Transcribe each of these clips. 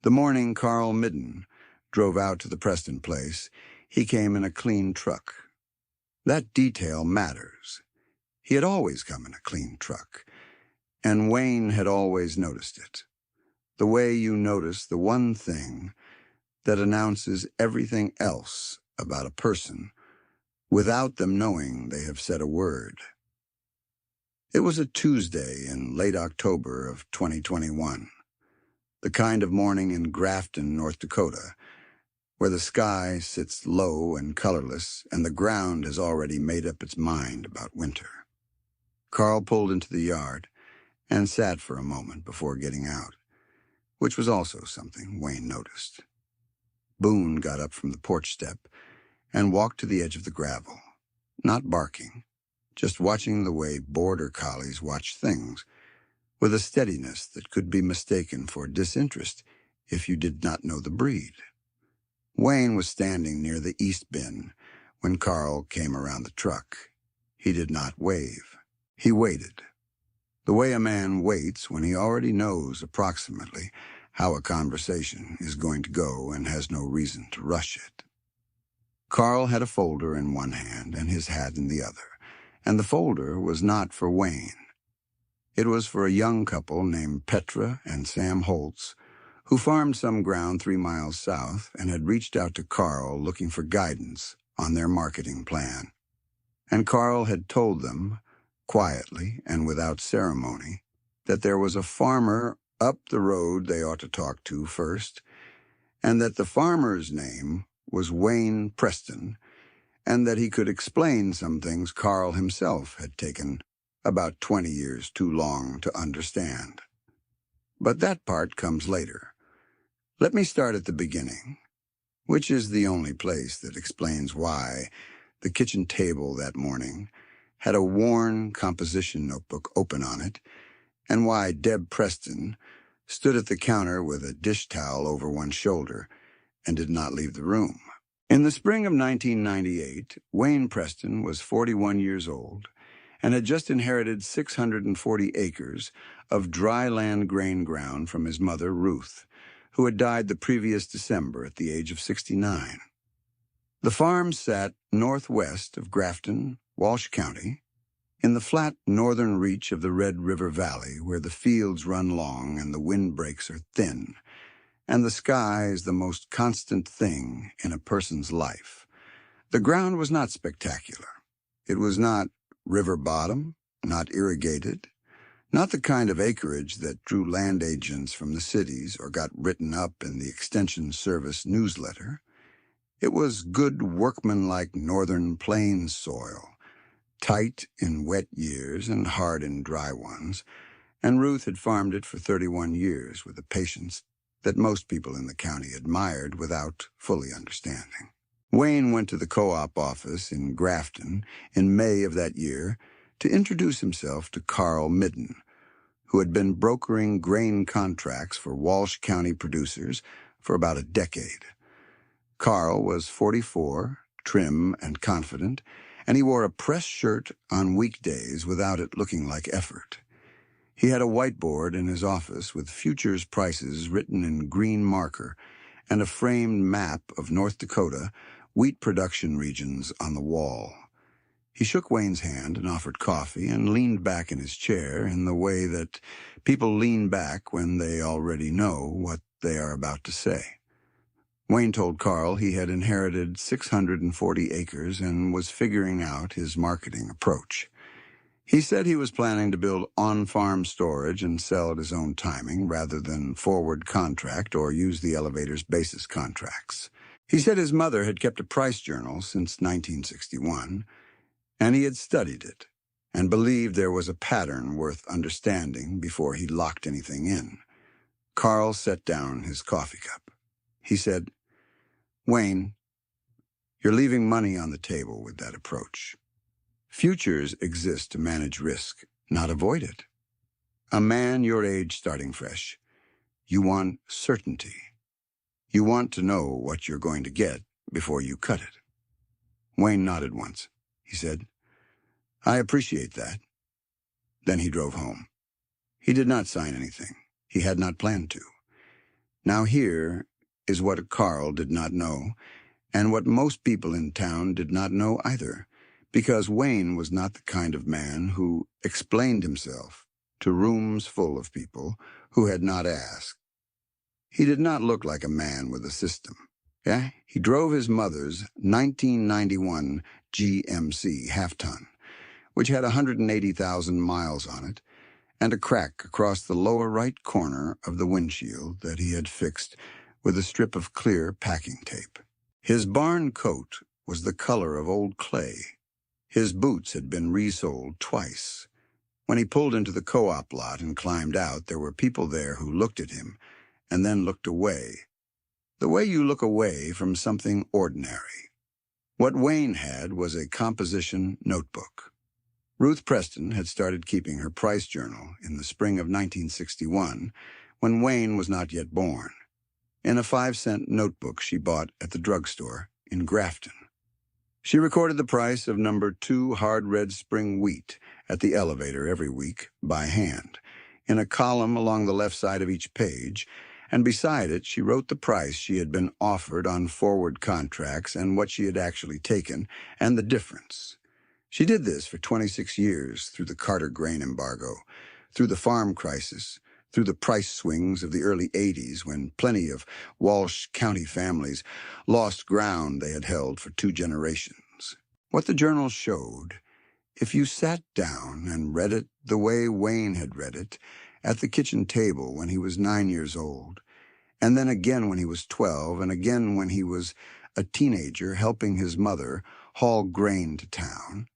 The morning Carl Midden drove out to the Preston place, he came in a clean truck. That detail matters. He had always come in a clean truck, and Wayne had always noticed it. The way you notice the one thing that announces everything else about a person without them knowing they have said a word. It was a Tuesday in late October of 2021, the kind of morning in Grafton, North Dakota, where the sky sits low and colorless and the ground has already made up its mind about winter. Carl pulled into the yard and sat for a moment before getting out, which was also something Wayne noticed. Boone got up from the porch step and walked to the edge of the gravel, not barking, just watching the way border collies watch things, with a steadiness that could be mistaken for disinterest if you did not know the breed. Wayne was standing near the east bin when Carl came around the truck. He did not wave. He waited, the way a man waits when he already knows approximately how a conversation is going to go and has no reason to rush it. Carl had a folder in one hand and his hat in the other, and the folder was not for Wayne. It was for a young couple named Petra and Sam Holtz, who farmed some ground 3 miles south and had reached out to Carl looking for guidance on their marketing plan. And Carl had told them, quietly and without ceremony, that there was a farmer up the road they ought to talk to first, and that the farmer's name was Wayne Preston, and that he could explain some things Carl himself had taken about 20 years too long to understand. But that part comes later. Let me start at the beginning, which is the only place that explains why the kitchen table that morning had a worn composition notebook open on it, and why Deb Preston stood at the counter with a dish towel over one shoulder and did not leave the room. In the spring of 1998, Wayne Preston was 41 years old and had just inherited 640 acres of dry land grain ground from his mother, Ruth, who had died the previous December at the age of 69. The farm sat northwest of Grafton, Walsh County, in the flat northern reach of the Red River Valley, where the fields run long and the windbreaks are thin, and the sky is the most constant thing in a person's life. The ground was not spectacular. It was not river bottom, not irrigated, not the kind of acreage that drew land agents from the cities or got written up in the Extension Service newsletter. It was good workmanlike northern plains soil, tight in wet years and hard in dry ones, and Ruth had farmed it for 31 years with a patience that most people in the county admired without fully understanding. Wayne went to the co-op office in Grafton in May of that year to introduce himself to Carl Midden, who had been brokering grain contracts for Walsh County producers for about a decade. Carl was 44, trim and confident, and he wore a press shirt on weekdays without it looking like effort. He had a whiteboard in his office with futures prices written in green marker and a framed map of North Dakota wheat production regions on the wall. He shook Wayne's hand and offered coffee and leaned back in his chair in the way that people lean back when they already know what they are about to say. Wayne told Carl he had inherited 640 acres and was figuring out his marketing approach. He said he was planning to build on-farm storage and sell at his own timing rather than forward contract or use the elevator's basis contracts. He said his mother had kept a price journal since 1961, and he had studied it and believed there was a pattern worth understanding before he locked anything in. Carl set down his coffee cup. He said, "Wayne, you're leaving money on the table with that approach. Futures exist to manage risk, not avoid it. A man your age starting fresh, you want certainty. You want to know what you're going to get before you cut it." Wayne nodded once. He said, "I appreciate that." Then he drove home. He did not sign anything. He had not planned to. Now here is what Carl did not know, and what most people in town did not know either, because Wayne was not the kind of man who explained himself to rooms full of people who had not asked. He did not look like a man with a system. Yeah? He drove his mother's 1991 GMC half-ton, which had 180,000 miles on it, and a crack across the lower right corner of the windshield that he had fixed with a strip of clear packing tape. His barn coat was the color of old clay. His boots had been resoled twice. When he pulled into the co-op lot and climbed out, there were people there who looked at him and then looked away, the way you look away from something ordinary. What Wayne had was a composition notebook. Ruth Preston had started keeping her price journal in the spring of 1961, when Wayne was not yet born, in a 5-cent notebook she bought at the drugstore in Grafton. She recorded the price of number 2 hard red spring wheat at the elevator every week by hand, in a column along the left side of each page, and beside it she wrote the price she had been offered on forward contracts and what she had actually taken, and the difference. She did this for 26 years, through the Carter grain embargo, through the farm crisis, through the price swings of the early 80s, when plenty of Walsh County families lost ground they had held for 2 generations. What the journal showed, if you sat down and read it the way Wayne had read it, at the kitchen table when he was 9 years old, and then again when he was 12, and again when he was a teenager helping his mother haul grain to town,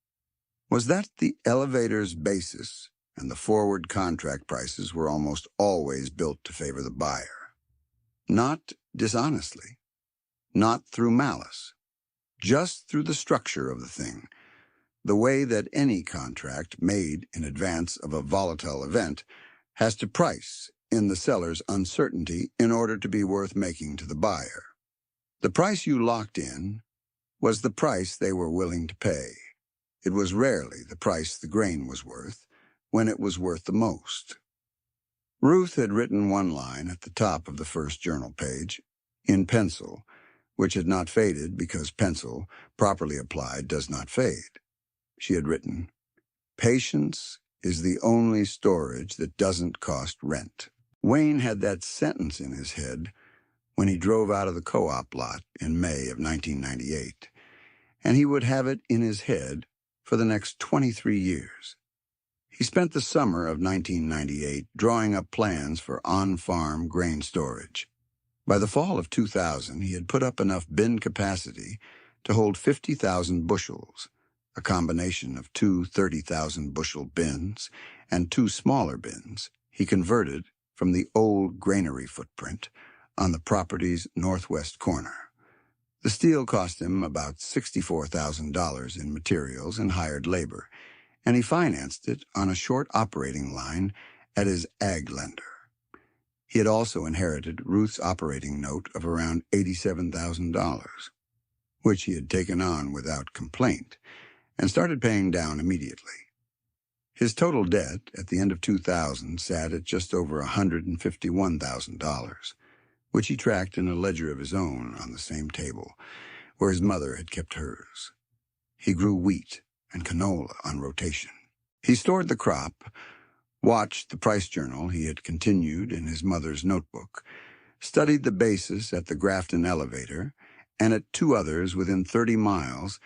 was that the elevator's basis, and the forward contract prices were almost always built to favor the buyer. Not dishonestly, not through malice, just through the structure of the thing, the way that any contract made in advance of a volatile event has to price in the seller's uncertainty in order to be worth making to the buyer. The price you locked in was the price they were willing to pay. It was rarely the price the grain was worth, when it was worth the most. Ruth had written one line at the top of the first journal page, in pencil, which had not faded because pencil, properly applied, does not fade. She had written, "Patience is the only storage that doesn't cost rent." Wayne had that sentence in his head when he drove out of the co-op lot in May of 1998, and he would have it in his head for the next 23 years. He spent the summer of 1998 drawing up plans for on-farm grain storage. By the fall of 2000, he had put up enough bin capacity to hold 50,000 bushels, a combination of 2 30,000-bushel bins and 2 smaller bins he converted from the old granary footprint on the property's northwest corner. The steel cost him about $64,000 in materials and hired labor, and he financed it on a short operating line at his ag lender. He had also inherited Ruth's operating note of around $87,000, which he had taken on without complaint, and started paying down immediately. His total debt at the end of 2000 sat at just over $151,000, which he tracked in a ledger of his own on the same table where his mother had kept hers. He grew wheat and canola on rotation. He stored the crop, watched the price journal he had continued in his mother's notebook, studied the basis at the Grafton elevator and at 2 others within 30 miles,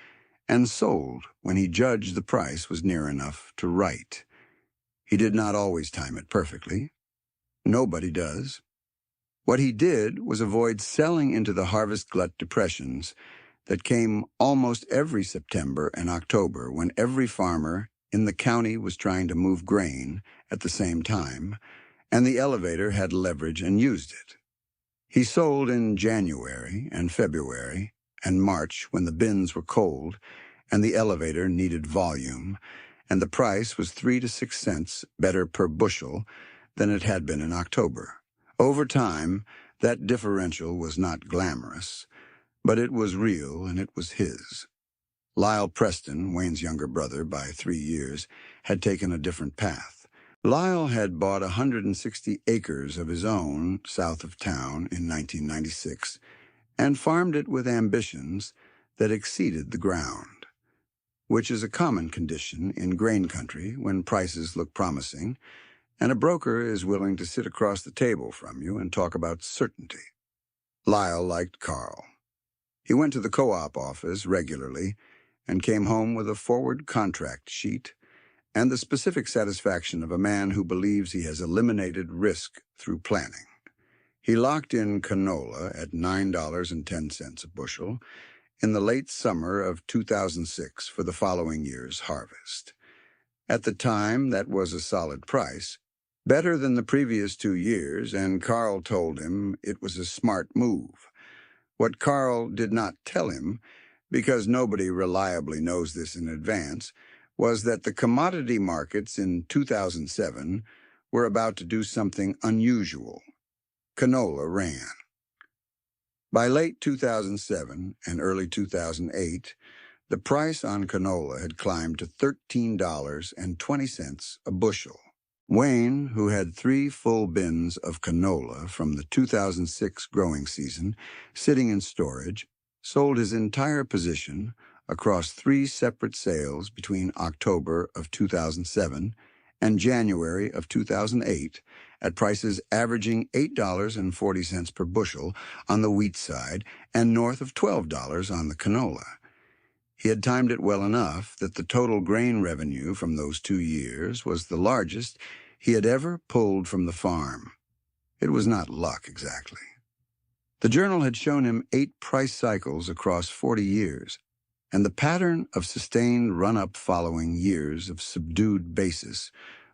and sold when he judged the price was near enough to write. He did not always time it perfectly. Nobody does. What he did was avoid selling into the harvest glut depressions that came almost every September and October when every farmer in the county was trying to move grain at the same time, and the elevator had leverage and used it. He sold in January and February and March when the bins were cold and the elevator needed volume, and the price was 3 to 6 cents better per bushel than it had been in October. Over time, that differential was not glamorous, but it was real and it was his. Lyle Preston, Wayne's younger brother by 3 years, had taken a different path. Lyle had bought 160 acres of his own south of town in 1996 and farmed it with ambitions that exceeded the ground, which is a common condition in grain country when prices look promising and a broker is willing to sit across the table from you and talk about certainty. Lyle liked Carl. He went to the co-op office regularly and came home with a forward contract sheet and the specific satisfaction of a man who believes he has eliminated risk through planning. He locked in canola at $9.10 a bushel in the late summer of 2006 for the following year's harvest. At the time, that was a solid price, better than the previous 2 years, and Carl told him it was a smart move. What Carl did not tell him, because nobody reliably knows this in advance, was that the commodity markets in 2007 were about to do something unusual. Canola ran. By late 2007 and early 2008, the price on canola had climbed to $13.20 a bushel. Wayne, who had 3 full bins of canola from the 2006 growing season sitting in storage, sold his entire position across 3 separate sales between October of 2007 and January of 2008 at prices averaging $8.40 per bushel on the wheat side and north of $12 on the canola. He had timed it well enough that the total grain revenue from those 2 years was the largest he had ever pulled from the farm. It was not luck exactly. The journal had shown him 8 price cycles across 40 years, and the pattern of sustained run-up following years of subdued basis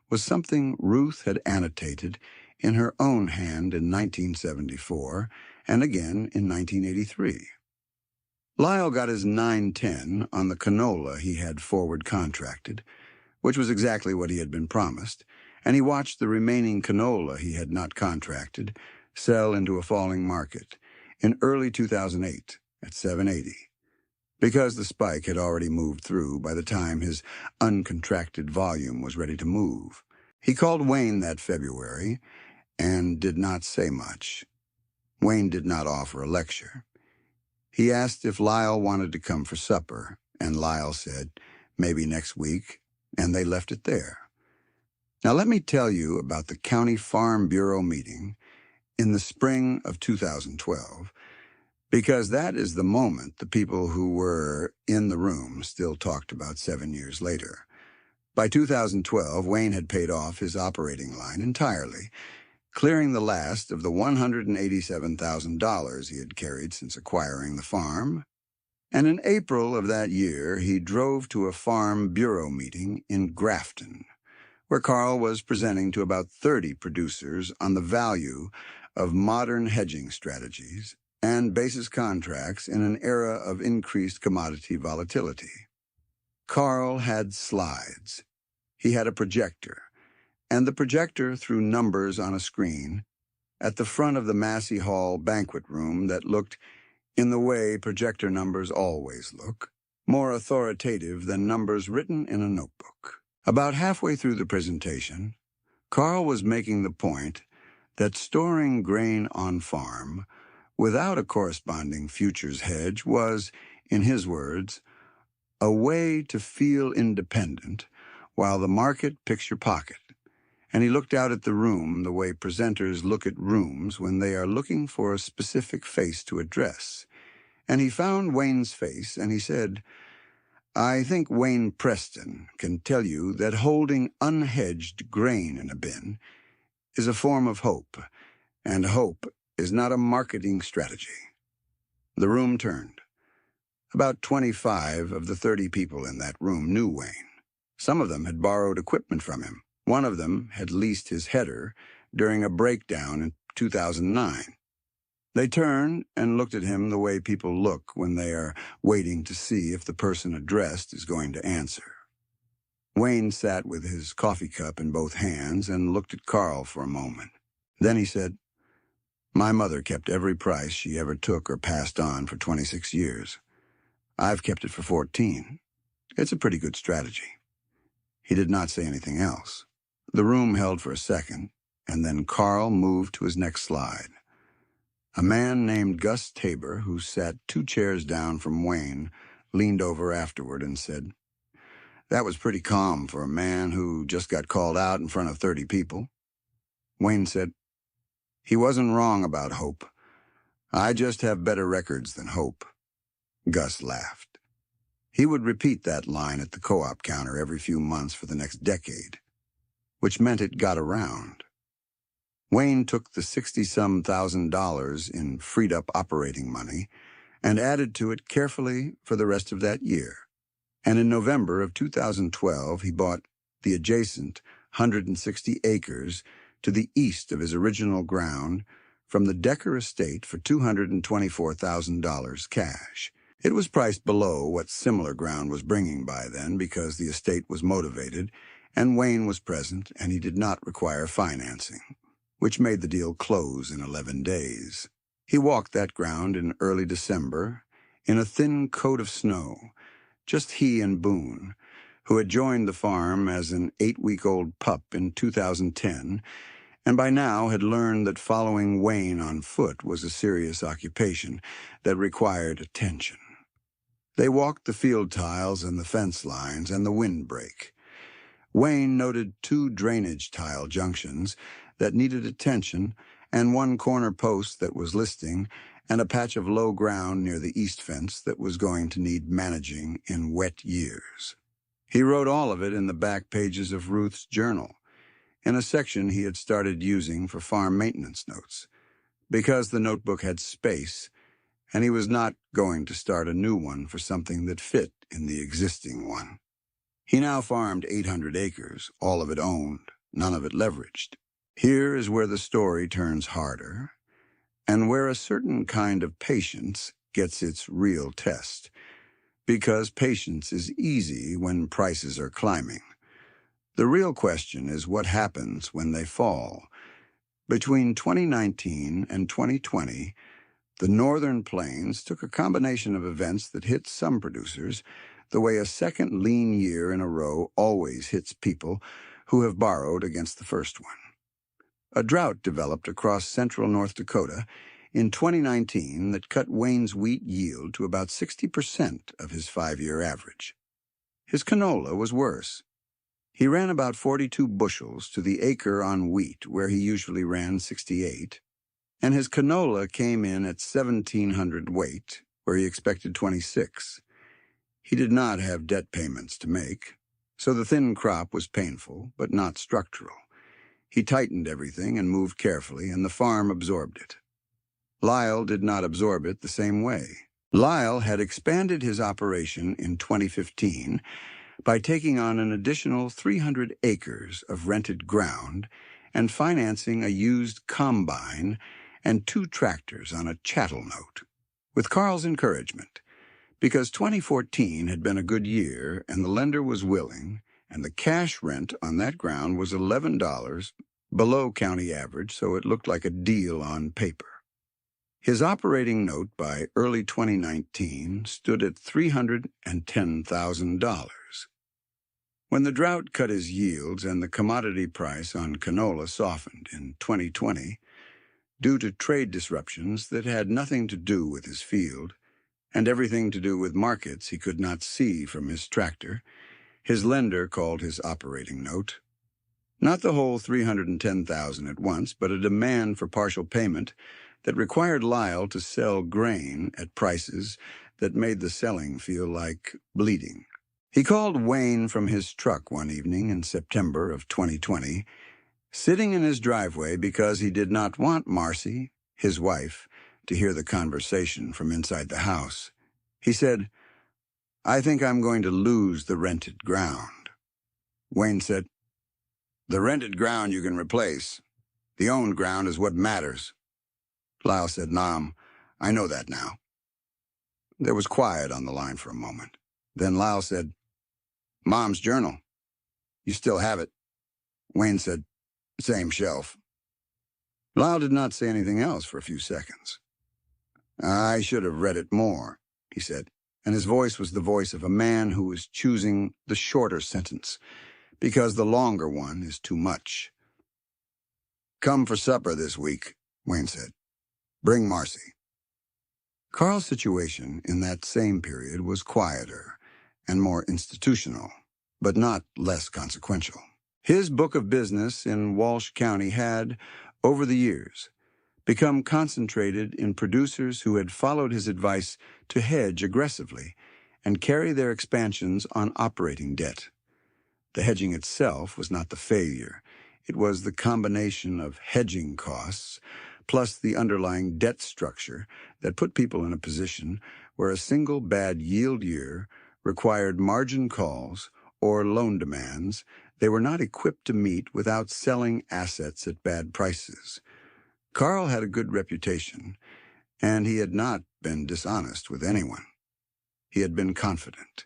was something Ruth had annotated in her own hand in 1974 and again in 1983. Lyle got his 9.10 on the canola he had forward contracted, which was exactly what he had been promised, and he watched the remaining canola he had not contracted sell into a falling market in early 2008 at $7.80. Because the spike had already moved through by the time his uncontracted volume was ready to move. He called Wayne that February and did not say much. Wayne did not offer a lecture. He asked if Lyle wanted to come for supper, and Lyle said, maybe next week, and they left it there. Now let me tell you about the County Farm Bureau meeting in the spring of 2012, because that is the moment the people who were in the room still talked about 7 years later. By 2012, Wayne had paid off his operating line entirely, clearing the last of the $187,000 he had carried since acquiring the farm. And in April of that year, he drove to a Farm Bureau meeting in Grafton, where Carl was presenting to about 30 producers on the value of modern hedging strategies and basis contracts in an era of increased commodity volatility. Carl had slides. He had a projector, and the projector threw numbers on a screen at the front of the Massey Hall banquet room that looked, in the way projector numbers always look, more authoritative than numbers written in a notebook. About halfway through the presentation, Carl was making the point that storing grain on farm without a corresponding futures hedge was, in his words, a way to feel independent while the market picks your pocket. And he looked out at the room the way presenters look at rooms when they are looking for a specific face to address. And he found Wayne's face, and he said, I think Wayne Preston can tell you that holding unhedged grain in a bin is a form of hope, and hope is not a marketing strategy. The room turned. About 25 of the 30 people in that room knew Wayne. Some of them had borrowed equipment from him. One of them had leased his header during a breakdown in 2009. They turned and looked at him the way people look when they are waiting to see if the person addressed is going to answer. Wayne sat with his coffee cup in both hands and looked at Carl for a moment. Then he said, My mother kept every price she ever took or passed on for 26 years. I've kept it for 14. It's a pretty good strategy. He did not say anything else. The room held for a second, and then Carl moved to his next slide. A man named Gus Tabor, who sat 2 chairs down from Wayne, leaned over afterward and said, "That was pretty calm for a man who just got called out in front of 30 people. Wayne said, "He wasn't wrong about Hope. I just have better records than Hope." Gus laughed. He would repeat that line at the co-op counter every few months for the next decade, which meant it got around. Wayne took the $60-some thousand in freed-up operating money and added to it carefully for the rest of that year. And in November of 2012, he bought the adjacent 160 acres to the east of his original ground from the Decker estate for $224,000 cash. It was priced below what similar ground was bringing by then because the estate was motivated and Wayne was present and he did not require financing, which made the deal close in 11 days. He walked that ground in early December in a thin coat of snow, just he and Boone, who had joined the farm as an 8-week-old pup in 2010, and by now had learned that following Wayne on foot was a serious occupation that required attention. They walked the field tiles and the fence lines and the windbreak. Wayne noted 2 drainage tile junctions that needed attention and 1 corner post that was listing and a patch of low ground near the east fence that was going to need managing in wet years. He wrote all of it in the back pages of Ruth's journal, in a section he had started using for farm maintenance notes, because the notebook had space, and he was not going to start a new one for something that fit in the existing one. He now farmed 800 acres, all of it owned, none of it leveraged. Here is where the story turns harder, and where a certain kind of patience gets its real test, because patience is easy when prices are climbing. The real question is what happens when they fall. Between 2019 and 2020, the Northern Plains took a combination of events that hit some producers the way a second lean year in a row always hits people who have borrowed against the first one. A drought developed across central North Dakota in 2019 that cut Wayne's wheat yield to about 60% of his 5-year average. His canola was worse. He ran about 42 bushels to the acre on wheat, where he usually ran 68, and his canola came in at 1,700 weight, where he expected 26. He did not have debt payments to make, so the thin crop was painful, but not structural. He tightened everything and moved carefully, and the farm absorbed it. Lyle did not absorb it the same way. Lyle had expanded his operation in 2015 by taking on an additional 300 acres of rented ground and financing a used combine and 2 tractors on a chattel note, with Carl's encouragement, because 2014 had been a good year and the lender was willing, and the cash rent on that ground was $11, below county average, so it looked like a deal on paper. His operating note by early 2019 stood at $310,000. When the drought cut his yields and the commodity price on canola softened in 2020, due to trade disruptions that had nothing to do with his field and everything to do with markets he could not see from his tractor, his lender called his operating note, not the whole $310,000 at once, but a demand for partial payment that required Lyle to sell grain at prices that made the selling feel like bleeding. He called Wayne from his truck one evening in September of 2020, sitting in his driveway because he did not want Marcy, his wife, to hear the conversation from inside the house. He said, "I think I'm going to lose the rented ground." Wayne said, "The rented ground you can replace. The owned ground is what matters." Lyle said, "Nam, I know that now." There was quiet on the line for a moment. Then Lyle said, "Mom's journal. You still have it?" Wayne said, "Same shelf." Lyle did not say anything else for a few seconds. "I should have read it more," he said, and his voice was the voice of a man who was choosing the shorter sentence, because the longer one is too much. "Come for supper this week," Wayne said. "Bring Marcy." Carl's situation in that same period was quieter and more institutional, but not less consequential. His book of business in Walsh County had, over the years, become concentrated in producers who had followed his advice to hedge aggressively and carry their expansions on operating debt. The hedging itself was not the failure. It was the combination of hedging costs plus the underlying debt structure that put people in a position where a single bad yield year required margin calls or loan demands they were not equipped to meet without selling assets at bad prices. Carl had a good reputation, and he had not been dishonest with anyone. He had been confident,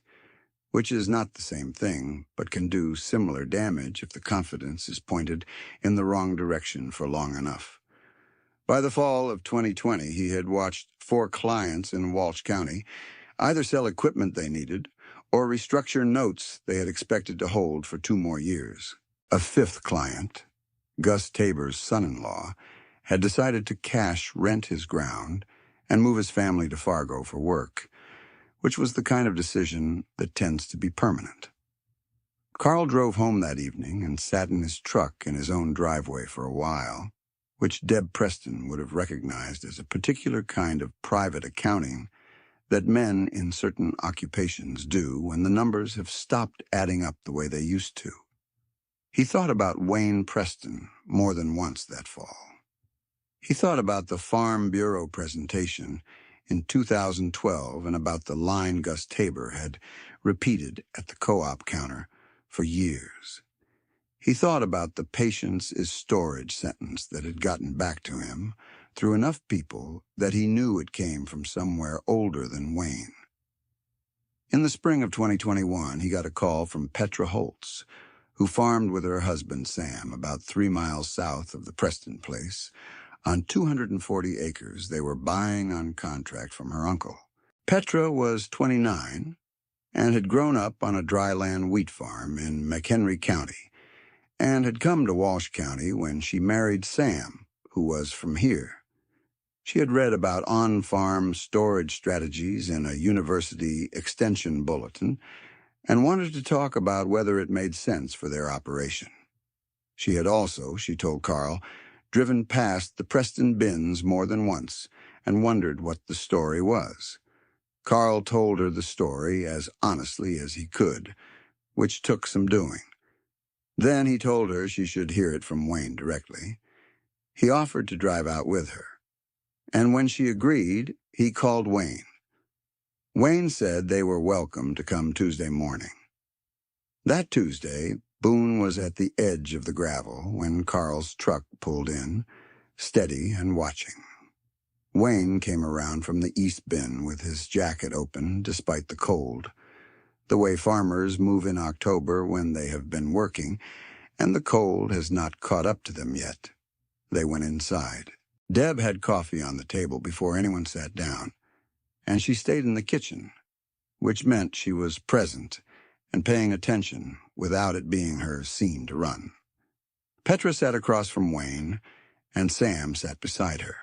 which is not the same thing, but can do similar damage if the confidence is pointed in the wrong direction for long enough. By the fall of 2020, he had watched 4 clients in Walsh County either sell equipment they needed or restructure notes they had expected to hold for 2 more years. A 5th client, Gus Tabor's son-in-law, had decided to cash rent his ground and move his family to Fargo for work, which was the kind of decision that tends to be permanent. Carl drove home that evening and sat in his truck in his own driveway for a while, which Deb Preston would have recognized as a particular kind of private accounting that men in certain occupations do when the numbers have stopped adding up the way they used to. He thought about Wayne Preston more than once that fall. He thought about the Farm Bureau presentation in 2012 and about the line Gus Tabor had repeated at the co-op counter for years. He thought about the patience is storage sentence that had gotten back to him through enough people that he knew it came from somewhere older than Wayne. In the spring of 2021, he got a call from Petra Holtz, who farmed with her husband Sam about 3 miles south of the Preston place on 240 acres they were buying on contract from her uncle. Petra was 29 and had grown up on a dryland wheat farm in McHenry County and had come to Walsh County when she married Sam, who was from here. She had read about on-farm storage strategies in a university extension bulletin and wanted to talk about whether it made sense for their operation. She had also, she told Carl, driven past the Preston bins more than once and wondered what the story was. Carl told her the story as honestly as he could, which took some doing. Then he told her she should hear it from Wayne directly. He offered to drive out with her, and when she agreed, he called Wayne. Wayne said they were welcome to come Tuesday morning. That Tuesday, Boone was at the edge of the gravel when Carl's truck pulled in, steady and watching. Wayne came around from the east bin with his jacket open despite the cold, the way farmers move in October when they have been working, and the cold has not caught up to them yet. They went inside. Deb had coffee on the table before anyone sat down, and she stayed in the kitchen, which meant she was present and paying attention without it being her scene to run. Petra sat across from Wayne, and Sam sat beside her.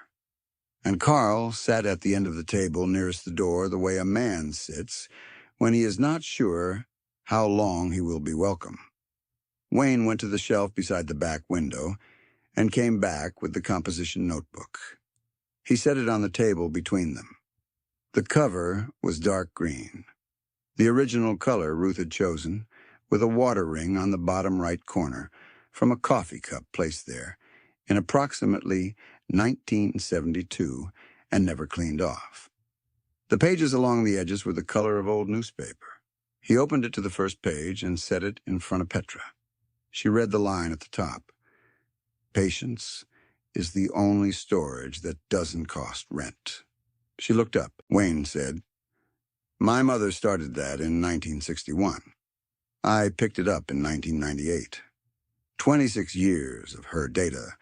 And Carl sat at the end of the table nearest the door the way a man sits when he is not sure how long he will be welcome. Wayne went to the shelf beside the back window and came back with the composition notebook. He set it on the table between them. The cover was dark green, the original color Ruth had chosen, with a water ring on the bottom right corner from a coffee cup placed there in approximately 1972 and never cleaned off. The pages along the edges were the color of old newspaper. He opened it to the first page and set it in front of Petra. She read the line at the top. Patience is the only storage that doesn't cost rent. She looked up. Wayne said, "My mother started that in 1961. I picked it up in 1998. 26 years of her data,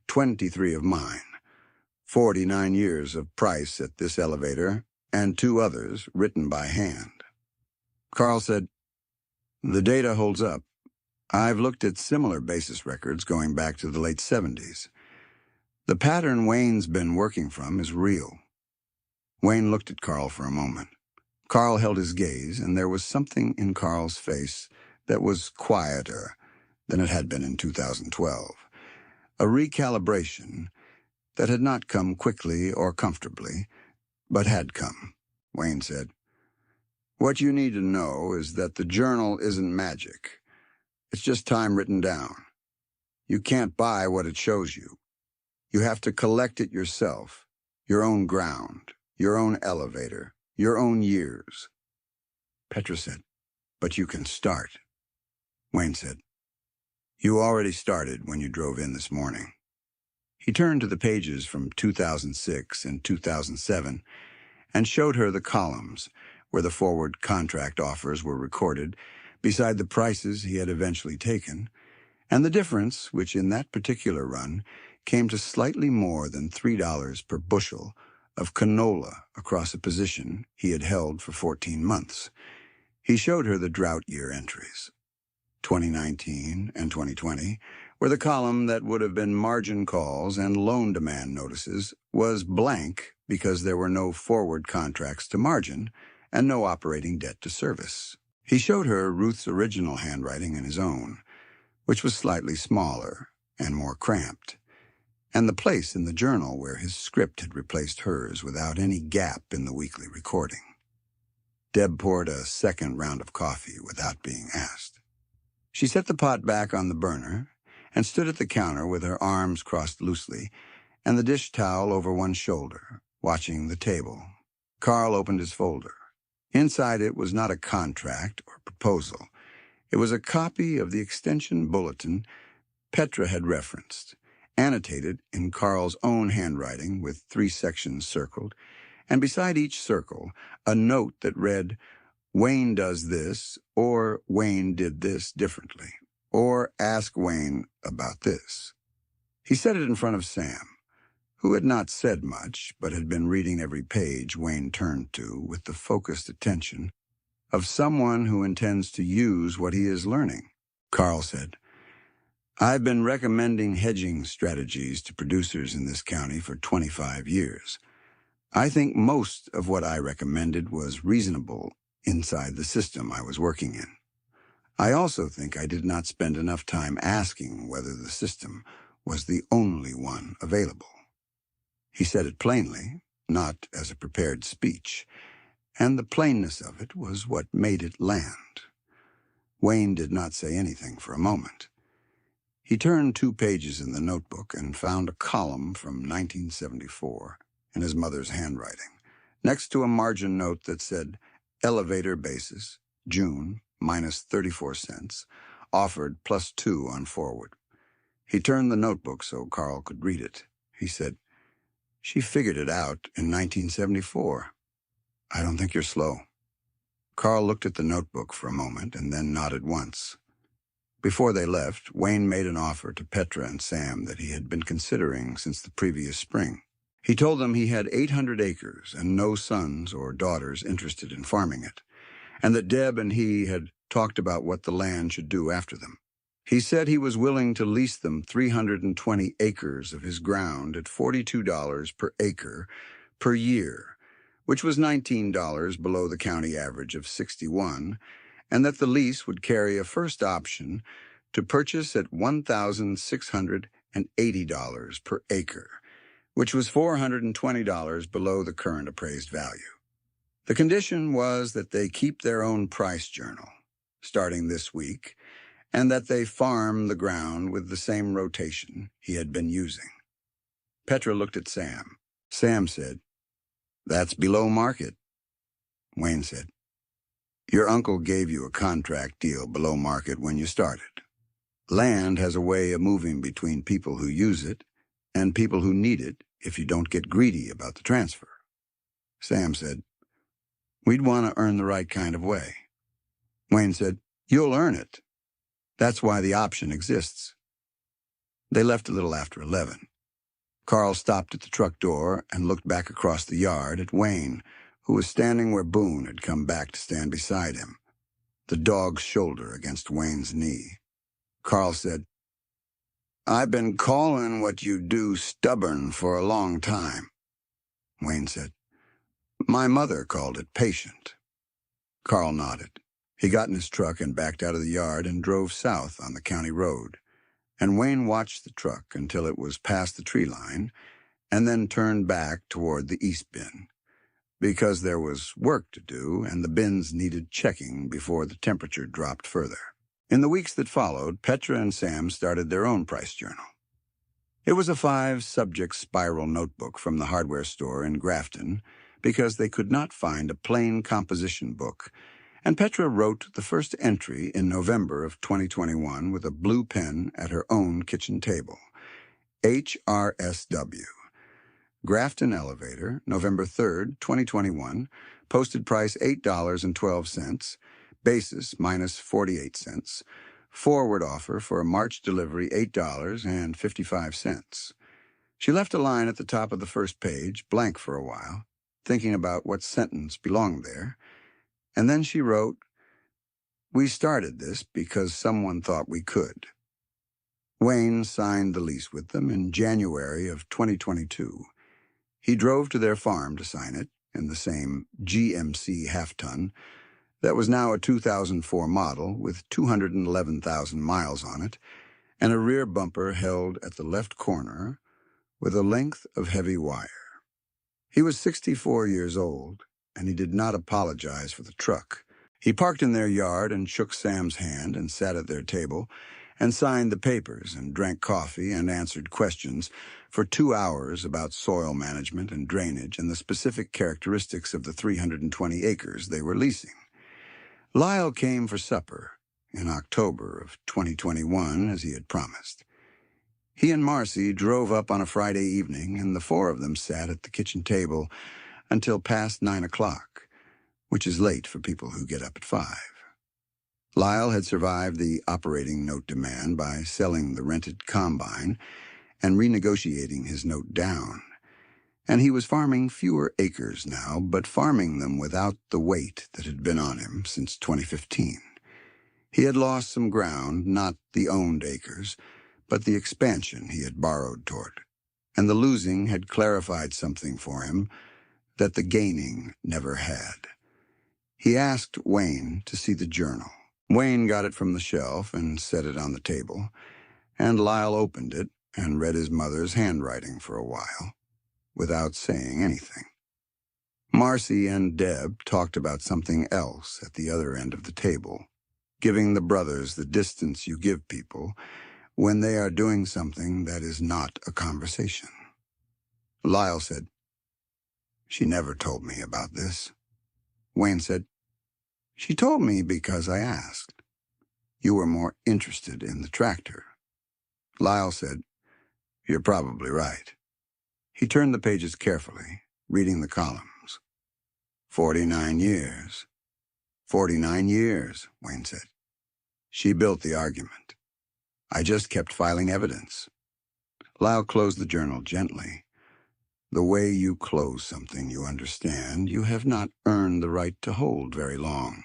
23 of mine, 49 years of price at this elevator, and 2 others written by hand." Carl said, "The data holds up. I've looked at similar basis records going back to the late 70s. The pattern Wayne's been working from is real. Wayne looked at Carl for a moment. Carl held his gaze, and there was something in Carl's face that was quieter than it had been in 2012. A recalibration that had not come quickly or comfortably, but had come. Wayne said, "What you need to know is that the journal isn't magic. It's just time written down. You can't buy what it shows you. You have to collect it yourself, your own ground, your own elevator, your own years." Petra said, "But you can start." Wayne said, "You already started when you drove in this morning." He turned to the pages from 2006 and 2007 and showed her the columns where the forward contract offers were recorded beside the prices he had eventually taken, and the difference, which in that particular run came to slightly more than $3 per bushel of canola across a position he had held for 14 months. He showed her the drought year entries. 2019 and 2020, where the column that would have been margin calls and loan demand notices was blank because there were no forward contracts to margin and no operating debt to service. He showed her Ruth's original handwriting and his own, which was slightly smaller and more cramped, and the place in the journal where his script had replaced hers without any gap in the weekly recording. Deb poured a second round of coffee without being asked. She set the pot back on the burner and stood at the counter with her arms crossed loosely and the dish towel over one shoulder, watching the table. Carl opened his folder. Inside it was not a contract or proposal. It was a copy of the extension bulletin Petra had referenced, annotated in Carl's own handwriting with 3 sections circled, and beside each circle a note that read, "Wayne does this," or "Wayne did this differently," or "Ask Wayne about this." He set it in front of Sam, who had not said much, but had been reading every page Wayne turned to with the focused attention of someone who intends to use what he is learning. Carl said, "I've been recommending hedging strategies to producers in this county for 25 years. I think most of what I recommended was reasonable inside the system I was working in. I also think I did not spend enough time asking whether the system was the only one available." He said it plainly, not as a prepared speech, and the plainness of it was what made it land. Wayne did not say anything for a moment. He turned 2 pages in the notebook and found a column from 1974 in his mother's handwriting, next to a margin note that said, "Elevator basis, June, minus 34 cents, offered +2 on forward." He turned the notebook so Carl could read it. He said, "She figured it out in 1974. I don't think you're slow." Carl looked at the notebook for a moment and then nodded once. Before they left, Wayne made an offer to Petra and Sam that he had been considering since the previous spring. He told them he had 800 acres and no sons or daughters interested in farming it, and that Deb and he had talked about what the land should do after them. He said he was willing to lease them 320 acres of his ground at $42 per acre per year, which was $19 below the county average of 61, and that the lease would carry a first option to purchase at $1,680 per acre, which was $420 below the current appraised value. The condition was that they keep their own price journal, starting this week, and that they farm the ground with the same rotation he had been using. Petra looked at Sam. Sam said, "That's below market." Wayne said, "Your uncle gave you a contract deal below market when you started. Land has a way of moving between people who use it and people who need it if you don't get greedy about the transfer." Sam said, "We'd want to earn the right kind of way." Wayne said, "You'll earn it. That's why the option exists." They left a little after 11. Carl stopped at the truck door and looked back across the yard at Wayne, who was standing where Boone had come back to stand beside him, the dog's shoulder against Wayne's knee. Carl said, "I've been calling what you do stubborn for a long time." Wayne said, "My mother called it patient." Carl nodded. He got in his truck and backed out of the yard and drove south on the county road. And Wayne watched the truck until it was past the tree line and then turned back toward the east bin, because there was work to do and the bins needed checking before the temperature dropped further. In the weeks that followed, Petra and Sam started their own price journal. It was a 5-subject spiral notebook from the hardware store in Grafton because they could not find a plain composition book, and Petra wrote the first entry in November of 2021 with a blue pen at her own kitchen table. HRSW. Grafton Elevator, November 3rd, 2021, posted price $8.12, basis minus 48 cents, forward offer for a March delivery $8.55. She left a line at the top of the first page, blank for a while, thinking about what sentence belonged there, and then she wrote, "We started this because someone thought we could." Wayne signed the lease with them in January of 2022. He drove to their farm to sign it, in the same GMC half-ton, that was now a 2004 model with 211,000 miles on it, and a rear bumper held at the left corner with a length of heavy wire. He was 64 years old, and he did not apologize for the truck. He parked in their yard and shook Sam's hand and sat at their table and signed the papers and drank coffee and answered questions for 2 hours about soil management and drainage and the specific characteristics of the 320 acres they were leasing. Lyle came for supper in October of 2021, as he had promised. He and Marcy drove up on a Friday evening, and the 4 of them sat at the kitchen table until past 9 o'clock, which is late for people who get up at 5. Lyle had survived the operating note demand by selling the rented combine and renegotiating his note down. And he was farming fewer acres now, but farming them without the weight that had been on him since 2015. He had lost some ground, not the owned acres, but the expansion he had borrowed toward. And the losing had clarified something for him that the gaining never had. He asked Wayne to see the journal. Wayne got it from the shelf and set it on the table, and Lyle opened it and read his mother's handwriting for a while, without saying anything. Marcy and Deb talked about something else at the other end of the table, giving the brothers the distance you give people when they are doing something that is not a conversation. Lyle said, "She never told me about this." Wayne said, "She told me because I asked. You were more interested in the tractor." Lyle said, "You're probably right." He turned the pages carefully, reading the columns. 49 years. 49 years, Wayne said. She built the argument. I just kept filing evidence. Lyle closed the journal gently. The way you close something you understand, you have not earned the right to hold very long.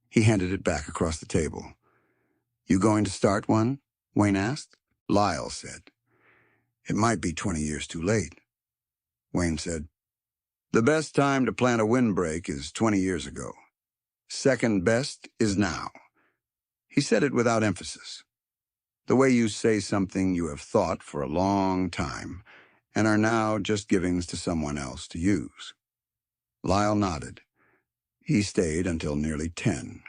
He handed it back across the table. You going to start one? Wayne asked. Lyle said, "It might be 20 years too late." Wayne said, "The best time to plant a windbreak is 20 years ago. Second best is now." He said it without emphasis. The way you say something you have thought for a long time and are now just giving to someone else to use. Lyle nodded. He stayed until nearly 10.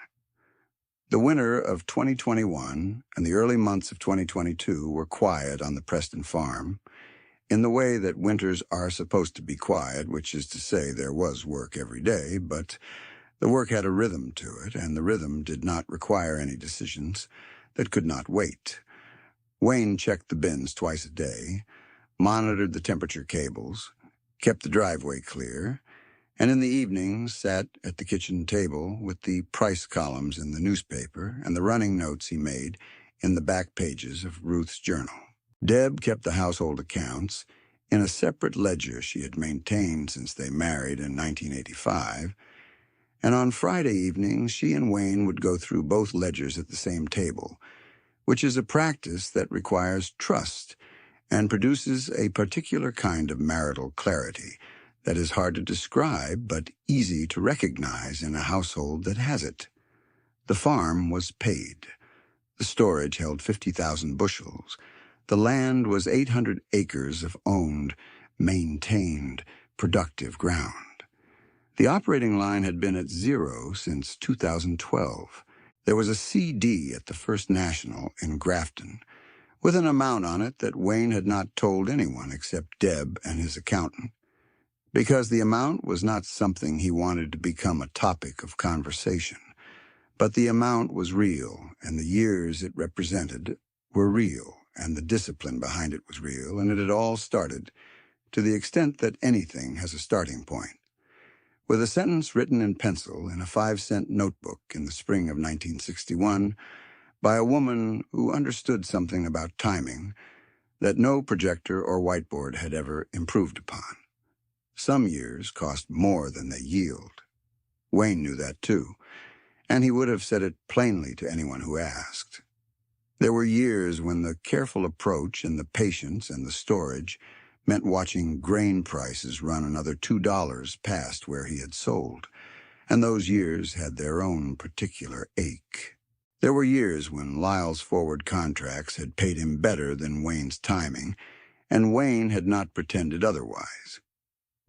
The winter of 2021 and the early months of 2022 were quiet on the Preston farm, in the way that winters are supposed to be quiet, which is to say there was work every day, but the work had a rhythm to it, and the rhythm did not require any decisions that could not wait. Wayne checked the bins twice a day, monitored the temperature cables, kept the driveway clear, and in the evenings sat at the kitchen table with the price columns in the newspaper and the running notes he made in the back pages of Ruth's journal. Deb kept the household accounts in a separate ledger she had maintained since they married in 1985, and on Friday evenings she and Wayne would go through both ledgers at the same table, which is a practice that requires trust and produces a particular kind of marital clarity that is hard to describe but easy to recognize in a household that has it. The farm was paid. The storage held 50,000 bushels. The land was 800 acres of owned, maintained, productive ground. The operating line had been at zero since 2012. There was a CD at the First National in Grafton, with an amount on it that Wayne had not told anyone except Deb and his accountant, because the amount was not something he wanted to become a topic of conversation. But the amount was real, and the years it represented were real, and the discipline behind it was real, and it had all started, to the extent that anything has a starting point, with a sentence written in pencil in a 5-cent notebook in the spring of 1961 by a woman who understood something about timing that no projector or whiteboard had ever improved upon. Some years cost more than they yield. Wayne knew that too, and he would have said it plainly to anyone who asked. There were years when the careful approach and the patience and the storage meant watching grain prices run another $2 past where he had sold, and those years had their own particular ache. There were years when Lyle's forward contracts had paid him better than Wayne's timing, and Wayne had not pretended otherwise.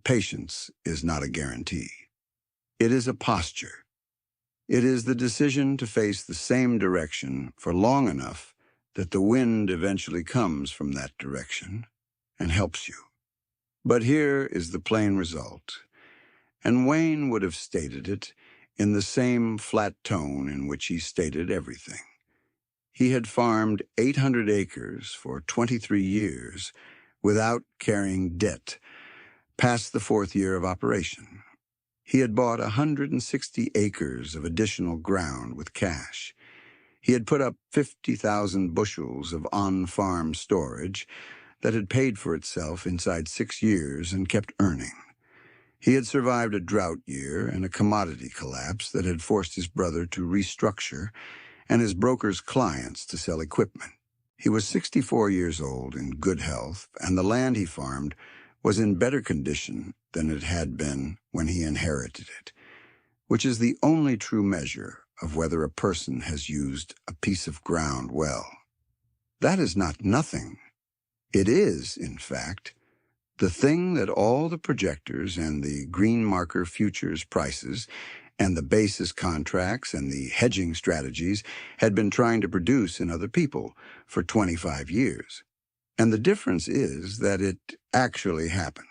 Patience is not a guarantee. It is a posture. It is the decision to face the same direction for long enough that the wind eventually comes from that direction and helps you. But here is the plain result, and Wayne would have stated it in the same flat tone in which he stated everything. He had farmed 800 acres for 23 years without carrying debt, past the 4th year of operation. He had bought 160 acres of additional ground with cash. He had put up 50,000 bushels of on-farm storage that had paid for itself inside 6 years and kept earning. He had survived a drought year and a commodity collapse that had forced his brother to restructure and his broker's clients to sell equipment. He was 64 years old in good health, and the land he farmed was in better condition than it had been when he inherited it, which is the only true measure of whether a person has used a piece of ground well. That is not nothing. It is, in fact, the thing that all the projectors and the green marker futures prices and the basis contracts and the hedging strategies had been trying to produce in other people for 25 years. And the difference is that it actually happened.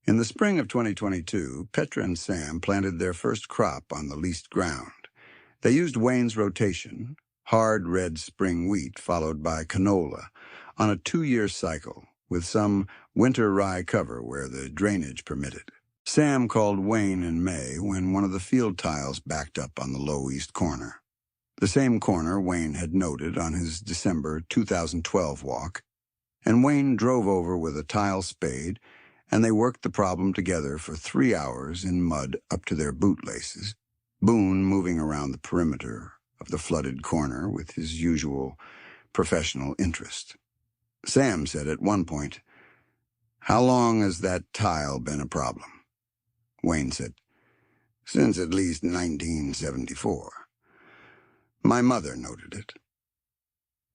In the spring of 2022, Petra and Sam planted their first crop on the leased ground. They used Wayne's rotation, hard red spring wheat followed by canola, on a 2-year cycle, with some winter rye cover where the drainage permitted. Sam called Wayne in May when one of the field tiles backed up on the low east corner. The same corner Wayne had noted on his December 2012 walk, and Wayne drove over with a tile spade, and they worked the problem together for 3 hours in mud up to their bootlaces, Boone moving around the perimeter of the flooded corner with his usual professional interest. Sam said at one point, "How long has that tile been a problem?" Wayne said, "Since at least 1974. My mother noted it."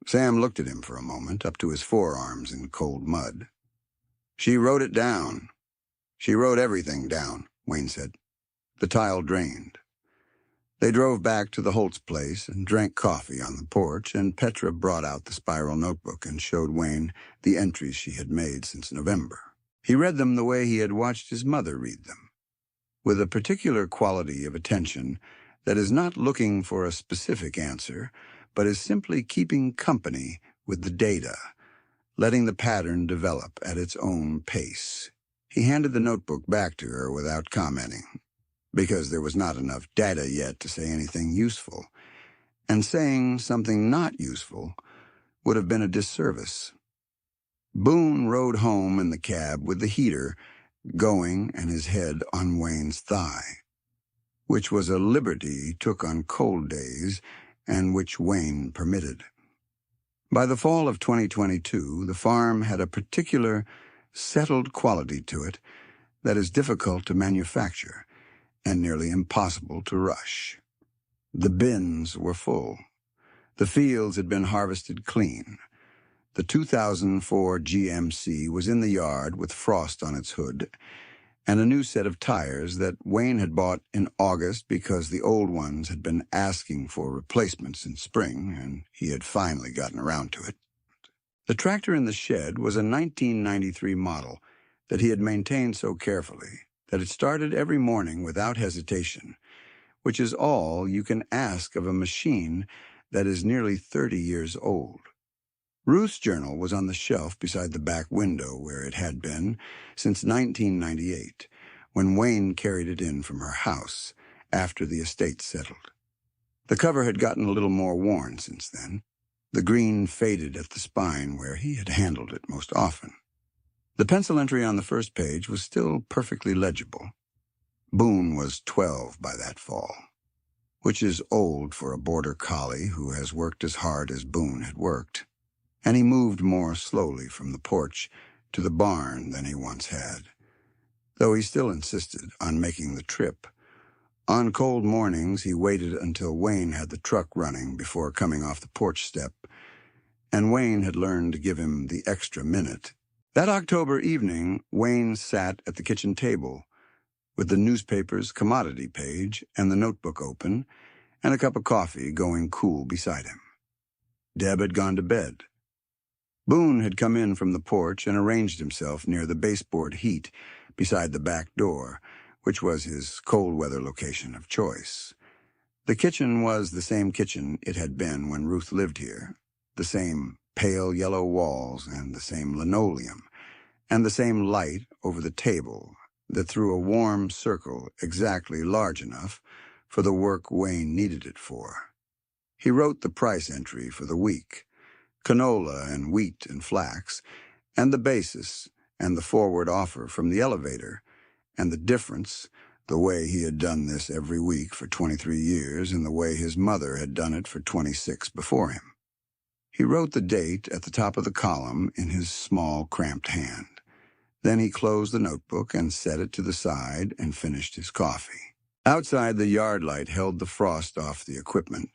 Sam looked at him for a moment, up to his forearms in cold mud. "She wrote it down. She wrote everything down," Wayne said. The tile drained. They drove back to the Holtz place and drank coffee on the porch, and Petra brought out the spiral notebook and showed Wayne the entries she had made since November. He read them the way he had watched his mother read them, with a particular quality of attention that is not looking for a specific answer, but is simply keeping company with the data, letting the pattern develop at its own pace. He handed the notebook back to her without commenting, because there was not enough data yet to say anything useful, and saying something not useful would have been a disservice. Boone rode home in the cab with the heater going and his head on Wayne's thigh, which was a liberty he took on cold days and which Wayne permitted. By the fall of 2022, the farm had a particular settled quality to it that is difficult to manufacture and nearly impossible to rush. The bins were full. The fields had been harvested clean. The 2004 GMC was in the yard with frost on its hood and a new set of tires that Wayne had bought in August because the old ones had been asking for replacements in spring, and he had finally gotten around to it. The tractor in the shed was a 1993 model that he had maintained so carefully that it started every morning without hesitation, which is all you can ask of a machine that is nearly 30 years old. Ruth's journal was on the shelf beside the back window where it had been since 1998, when Wayne carried it in from her house after the estate settled. The cover had gotten a little more worn since then. The green faded at the spine where he had handled it most often. The pencil entry on the first page was still perfectly legible. Boone was 12 by that fall, which is old for a border collie who has worked as hard as Boone had worked. And he moved more slowly from the porch to the barn than he once had, though he still insisted on making the trip. On cold mornings, he waited until Wayne had the truck running before coming off the porch step, and Wayne had learned to give him the extra minute. That October evening, Wayne sat at the kitchen table with the newspaper's commodity page and the notebook open and a cup of coffee going cool beside him. Deb had gone to bed. Boone had come in from the porch and arranged himself near the baseboard heat beside the back door, which was his cold-weather location of choice. The kitchen was the same kitchen it had been when Ruth lived here, the same pale yellow walls and the same linoleum, and the same light over the table that threw a warm circle exactly large enough for the work Wayne needed it for. He wrote the price entry for the week, canola and wheat and flax, and the basis and the forward offer from the elevator, and the difference, the way he had done this every week for 23 years and the way his mother had done it for 26 before him. He wrote the date at the top of the column in his small, cramped hand. Then he closed the notebook and set it to the side and finished his coffee. Outside, the yard light held the frost off the equipment,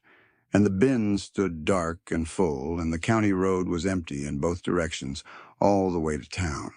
and the bins stood dark and full, and the county road was empty in both directions all the way to town.